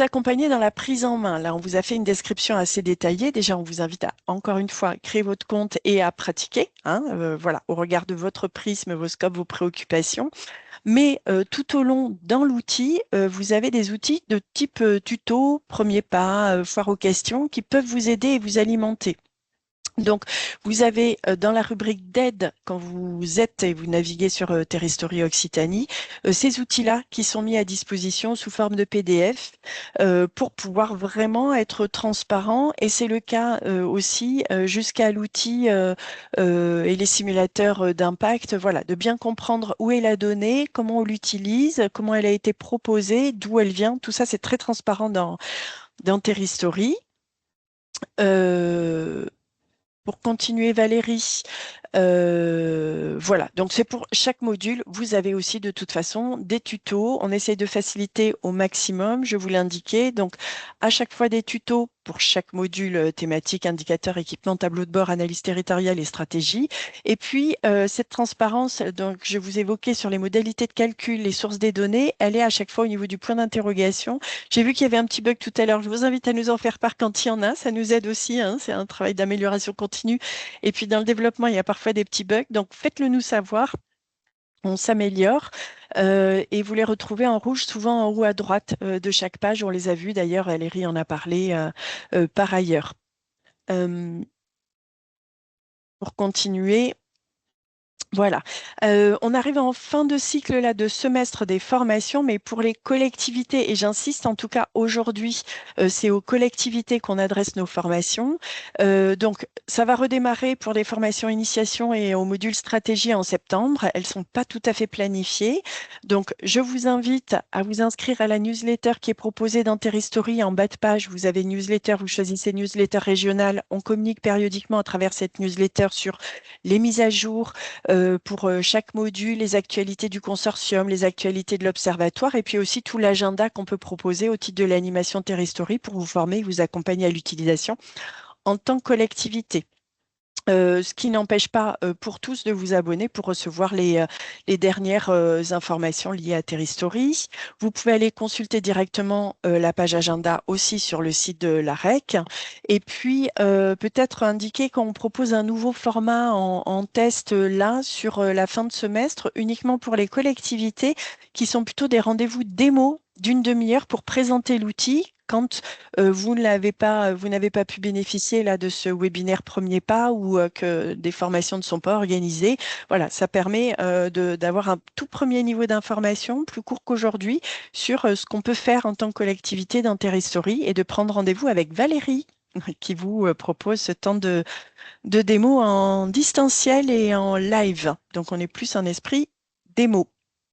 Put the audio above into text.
accompagner dans la prise en main. Là, on vous a fait une description assez détaillée. Déjà, on vous invite à, encore une fois, créer votre compte et à pratiquer, hein, voilà, au regard de votre prisme, vos scopes, vos préoccupations. Mais tout au long dans l'outil, vous avez des outils de type tuto, premier pas, foire aux questions qui peuvent vous aider et vous alimenter. Donc, vous avez dans la rubrique d'aide, quand vous êtes et vous naviguez sur Terristory Occitanie, ces outils-là qui sont mis à disposition sous forme de PDF pour pouvoir vraiment être transparent. Et c'est le cas aussi jusqu'à l'outil et les simulateurs d'impact, voilà, de bien comprendre où est la donnée, comment on l'utilise, comment elle a été proposée, d'où elle vient. Tout ça, c'est très transparent dans Terristory. Euh, pour continuer, Valérie, voilà, donc c'est pour chaque module. Vous avez aussi de toute façon des tutos. On essaye de faciliter au maximum, je vous l'ai indiqué. Donc, à chaque fois des tutos pour chaque module thématique, indicateur, équipement, tableau de bord, analyse territoriale et stratégie. Et puis, cette transparence, donc je vous évoquais sur les modalités de calcul, les sources des données, elle est à chaque fois au niveau du point d'interrogation. J'ai vu qu'il y avait un petit bug tout à l'heure. Je vous invite à nous en faire part quand il y en a. Ça nous aide aussi, hein. C'est un travail d'amélioration continue. Et puis dans le développement, il y a parfois des petits bugs. Donc faites-le nous savoir. On s'améliore et vous les retrouvez en rouge, souvent en haut à droite de chaque page. On les a vus d'ailleurs, Valérie en a parlé par ailleurs. Euh, pour continuer, voilà. On arrive en fin de cycle là de semestre des formations, mais pour les collectivités, et j'insiste en tout cas aujourd'hui, c'est aux collectivités qu'on adresse nos formations. Donc, ça va redémarrer pour les formations initiation et au module stratégie en septembre. Elles sont pas tout à fait planifiées. Donc, je vous invite à vous inscrire à la newsletter qui est proposée dans Terristory. En bas de page, vous avez newsletter, vous choisissez newsletter régionale. On communique périodiquement à travers cette newsletter sur les mises à jour pour chaque module, les actualités du consortium, les actualités de l'observatoire et puis aussi tout l'agenda qu'on peut proposer au titre de l'animation Terristory pour vous former et vous accompagner à l'utilisation en tant que collectivité. Ce qui n'empêche pas pour tous de vous abonner pour recevoir les dernières informations liées à Terristory. Vous pouvez aller consulter directement la page agenda aussi sur le site de la REC. Et puis, peut-être indiquer qu'on propose un nouveau format en test là sur la fin de semestre, uniquement pour les collectivités qui sont plutôt des rendez-vous démo d'une demi-heure pour présenter l'outil quand vous ne l'avez pas, vous n'avez pas pu bénéficier là de ce webinaire premier pas ou que des formations ne sont pas organisées. Voilà, ça permet d'avoir un tout premier niveau d'information, plus court qu'aujourd'hui, sur ce qu'on peut faire en tant que collectivité dans Terristory et de prendre rendez-vous avec Valérie qui vous propose ce temps de démo en distanciel et en live. Donc on est plus en esprit démo.